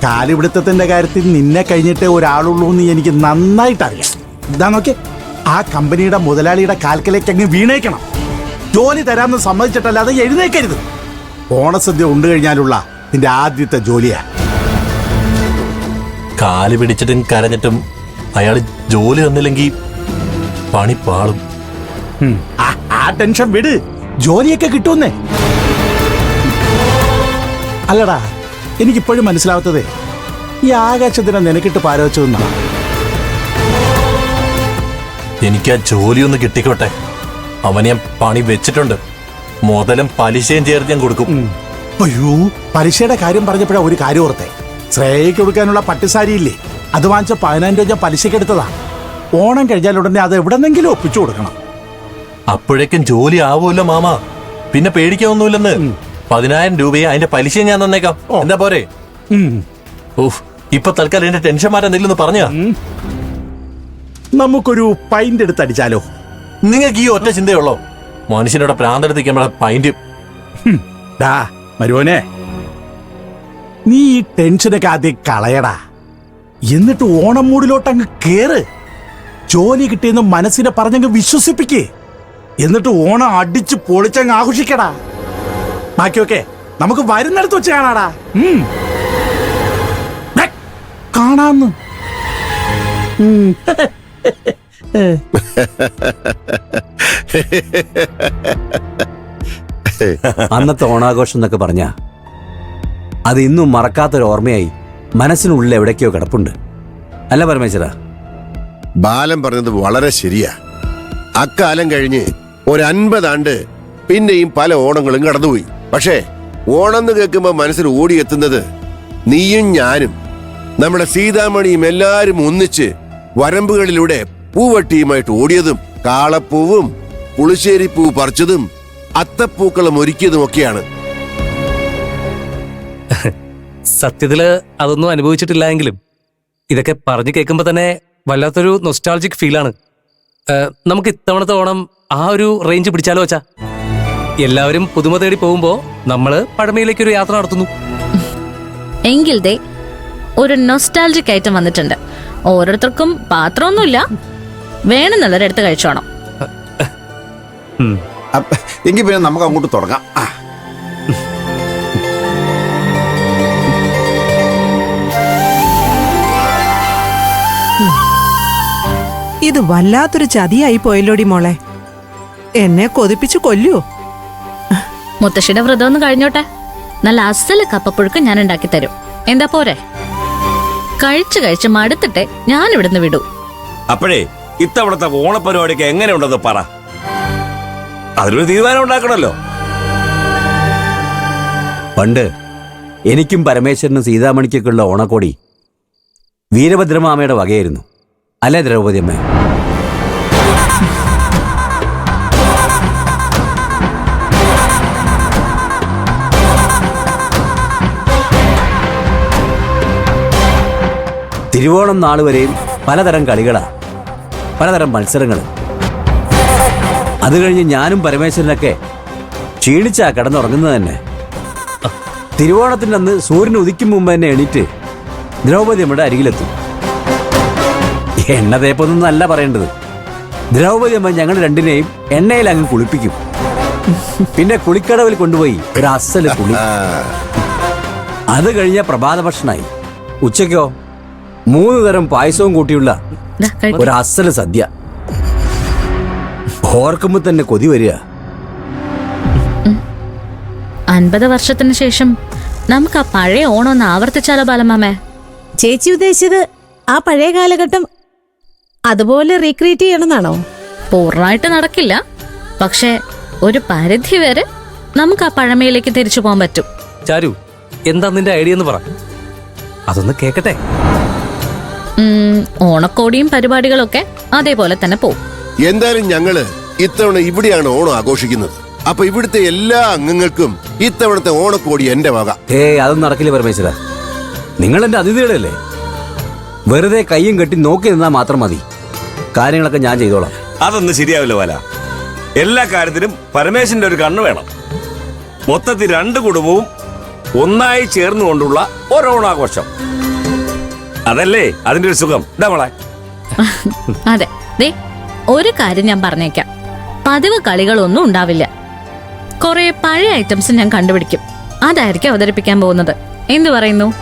കാലിപിടുത്തത്തിന്റെ കാര്യത്തിൽ നിന്നെ കഴിഞ്ഞിട്ട് ഒരാളുള്ളൂ എന്ന് എനിക്ക് നന്നായിട്ട് അറിയാം. ഇതാ നോക്കി, ആ കമ്പനിയുടെ മുതലാളിയുടെ കാൽക്കലേക്ക് അങ്ങ് വീണേക്കണം. ജോലി തരാമെന്ന് സമ്മതിച്ചിട്ടല്ലാതെ എഴുന്നേക്കരുത്. ഓണസദ്യ ഉണ്ടു കഴിഞ്ഞാലുള്ള നിന്റെ ആദ്യത്തെ ജോലിയാ. കാല് പിടിച്ചിട്ടും കരഞ്ഞിട്ടും അയാൾ ജോലി തന്നില്ലെങ്കിൽ പണി പാളും. ആ ടെൻഷൻ വിട്, ജോലിയൊക്കെ കിട്ടുന്നേ. അല്ലടാ, എനിക്കിപ്പോഴും മനസ്സിലാവാത്തതേ ഈ ആകാശത്തിനെ നിനക്കിട്ട് പാരവച്ചതെന്നാ. എനിക്ക് ആ ജോലിയൊന്ന് കിട്ടിക്കോട്ടെ. അവന് ഞാൻ പണി വെച്ചിട്ടുണ്ട്. മുതലും പലിശയും ചേർത്ത് ഞാൻ കൊടുക്കും. അയ്യോ, പലിശയുടെ കാര്യം പറഞ്ഞപ്പോഴാ ഒരു കാര്യം ഓർത്തെ. ശ്രേയയ്ക്ക് കൊടുക്കാനുള്ള പട്ടുസാരി ഇല്ലേ, അത് വാങ്ങിച്ച 10,000 രൂപ ഞാൻ പലിശയ്ക്ക് എടുത്തതാ. ഓണം കഴിഞ്ഞാൽ ഉടനെ അത് എവിടെന്നെങ്കിലും ഒപ്പിച്ചു കൊടുക്കണം. അപ്പോഴേക്കും ജോലി ആവുമല്ലോ മാമ, പിന്നെ പേടിക്കാനൊന്നുമില്ലെന്ന്. 10,000 രൂപയെ അതിന്റെ പലിശ ഞാൻ തന്നേക്കാം. എന്താ പോരെ? ഓഹ്, ഇപ്പൊ തൽക്കാലം എന്റെ ടെൻഷൻ മാറ്റാൻ എന്തെങ്കിലും പറഞ്ഞാ. നമുക്കൊരു പൈന്റ് എടുത്ത് അടിച്ചാലോ? നിങ്ങൾക്ക് ഈ ഒറ്റ ചിന്തയുള്ളോ? മനുഷ്യനോട് പ്രാന്തെടുത്തിരിക്കുമ്പോഴ പൈന്റ്. മരുവനെ, നീ ഈ ടെൻഷനൊക്കെ ആദ്യം കളയടാ. എന്നിട്ട് ഓണം മൂടിലോട്ട് അങ്ങ് കേറ്. ജോലി കിട്ടിയെന്ന് മനസ്സിനെ പറഞ്ഞങ്ങ് വിശ്വസിപ്പിക്കേ. എന്നിട്ട് ഓണം അടിച്ച് പൊളിച്ചങ്ങ് ആഘോഷിക്കടാ. ബാക്കിയൊക്കെ നമുക്ക് വരുന്നിടത്ത് വെച്ച് കാണാടാ. കാണാന്ന്. അന്നത്തെ ഓണാഘോഷം എന്നൊക്കെ പറഞ്ഞ അത് ഇന്നും മറക്കാത്തൊരു ഓർമ്മയായി മനസ്സിനുള്ളിൽ എവിടേക്കോ കിടപ്പുണ്ട്. അല്ല പരമേശ്വര? ബാലൻ പറഞ്ഞത് വളരെ ശരിയാ. അക്കാലം കഴിഞ്ഞ് ഒരു 50 ആണ്ട് പിന്നെയും പല ഓണങ്ങളും കടന്നുപോയി. പക്ഷേ ഓണം എന്ന് കേൾക്കുമ്പോ മനസ്സിൽ ഓടിയെത്തുന്നത് നീയും ഞാനും നമ്മുടെ സീതാമണിയും എല്ലാരും ഒന്നിച്ച് വരമ്പുകളിലൂടെ പൂവട്ടിയുമായിട്ട് ഓടിയതും കാളപ്പൂവും പുളിശ്ശേരിപ്പൂ പറിച്ചതും അത്തപ്പൂക്കളം ഒരുക്കിയതും ഒക്കെയാണ്. സത്യത്തില് അതൊന്നും അനുഭവിച്ചിട്ടില്ല എങ്കിലും ഇതൊക്കെ പറഞ്ഞു കേൾക്കുമ്പോ തന്നെ വല്ലാത്തൊരു നൊസ്റ്റാൾജിക് ഫീലാണ്. നമുക്ക് ഇത്തവണത്തെ ഓണം ആ ഒരു റേഞ്ച് പിടിച്ചാലോ വെച്ചാ? എല്ലാവരും പുതുമ തേടി പോകുമ്പോ നമ്മള് പഴമയിലേക്ക് ഒരു യാത്ര നടത്തുന്നു. എങ്കിൽ ദേ ഒരു നൊസ്റ്റാൾജിക് ഐറ്റം വന്നിട്ടുണ്ട്. ഓരോരുത്തർക്കും പാത്രമൊന്നുമില്ല, വേണമെന്നുള്ളവരെടുത്ത് കഴിച്ചോണം. എങ്കിൽ പിന്നെ നമുക്ക് അങ്ങോട്ട് തുടങ്ങാം. ഇത് വല്ലാത്തൊരു ചതിയായി പോയല്ലോടി മോളെ. എന്നെ കൊതിപ്പിച്ചു കൊല്ലുവോ? മുത്തശ്ശിയുടെ വ്രതം ഒന്ന് കഴിഞ്ഞോട്ടെ. നല്ല അസല് കപ്പപ്പുഴുക്ക് ഞാൻ ഉണ്ടാക്കി തരും. എന്താ പോരെ? കഴിച്ച് മടുത്തിട്ടെ ഞാൻ ഇവിടുന്ന് വിടൂ. അപ്പോഴേ ഇത്തവണത്തെ ഓണപ്പരിപാടിക്ക് എങ്ങനെയുണ്ടെന്ന് പറ. അതിനൊരു തീരുമാനം ഉണ്ടാക്കണല്ലോ. പണ്ട് എനിക്കും പരമേശ്വരനും സീതാമണിക്കൊക്കെയുള്ള ഓണക്കോടി വീരഭദ്രമാമയുടെ വകയായിരുന്നു. അല്ലേ ദ്രൗപദി അമ്മ? തിരുവോണം നാളുവരെയും പലതരം കളികളാ, പലതരം മത്സരങ്ങൾ. അത് കഴിഞ്ഞ് ഞാനും പരമേശ്വരനൊക്കെ ക്ഷീണിച്ചാ കിടന്നുറങ്ങുന്നത് തന്നെ. തിരുവോണത്തിൻ്റെ അന്ന് സൂര്യൻ ഉദിക്കും മുമ്പ് തന്നെ എണീറ്റ് ദ്രൗപദി അമ്മയുടെ അരികിലെത്തും. എണ്ണ തേപ്പൊന്നും അല്ല പറയേണ്ടത്. ദ്രൗപദി അമ്മ ഞങ്ങൾ രണ്ടിനെയും എണ്ണയിൽ അങ്ങ് കുളിപ്പിക്കും. പിന്നെ കുളിക്കടവിൽ കൊണ്ടുപോയി ഒരു അസല് കുളി. അത് കഴിഞ്ഞ പ്രഭാത ഭക്ഷണമായി. ഉച്ചയ്ക്കോ 3 തരം പായസവും കൂട്ടിയുള്ള ഒരു അസല് സദ്യ. ഓർക്കുമ്പോ തന്നെ കൊതി വരിക. 50 വർഷത്തിന് ശേഷം നമുക്ക് ആ പഴയ ഓണം ഒന്ന് ആവർത്തിച്ചാലോ ബാലമാമേ? ചേച്ചി ഉദ്ദേശിച്ചത് ആ പഴയ കാലഘട്ടം അതുപോലെ റീക്രിയേറ്റ് ചെയ്യണമെന്നാണോ? പൂർണ്ണമായിട്ട് നടക്കില്ല, പക്ഷെ ഒരു പരിധി വരെ നമുക്ക് ആ പഴമയിലേക്ക് തിരിച്ചു പോകാൻ പറ്റും. ചാരു, എന്താ നിന്റെ ഐഡിയ എന്ന് പറ, അതൊന്ന് കേക്കട്ടെ. ഓണക്കോടിയും പരിപാടികളൊക്കെ അതേപോലെ തന്നെ പോകും. എന്തായാലും ഞങ്ങള് ഇത്തവണ ഇവിടെയാണ് ഓണം ആഘോഷിക്കുന്നത്. അപ്പൊ ഇവിടുത്തെ എല്ലാ അംഗങ്ങൾക്കും ഇത്തവണത്തെ ഓണക്കോടി എന്റെ വക. അതൊന്നും നടക്കില്ല പരമേശ്വര. നിങ്ങൾ എന്റെ അതിഥികളല്ലേ. വെറുതെ കയ്യും കെട്ടി നോക്കി നിന്നാൽ മാത്രം മതി. കാര്യങ്ങളൊക്കെ ഞാൻ ചെയ്തോളാം. അതൊന്നും ശരിയാവില്ല ബാല. എല്ലാ കാര്യത്തിനും പരമേശ്വരന്റെ ഒരു കണ്ണ് വേണം. മൊത്തത്തിൽ 2 കുടുംബവും ഒന്നായി ചേർന്നുകൊണ്ടുള്ള ഒരോണാഘോഷം. അതല്ലേ അതിന്റെ ഒരു സുഖം. ഇതാ മോളെ. അതെ, ദേ ഒരു കാര്യം ഞാൻ പറഞ്ഞേക്കാം, പതിവ് കളികളൊന്നും ഉണ്ടാവില്ല. കുറെ പഴയ ഐറ്റംസ് ഞാൻ കണ്ടുപിടിക്കും, അതായിരിക്കും അവതരിപ്പിക്കാൻ പോകുന്നത്. എന്തു പറയുന്നു?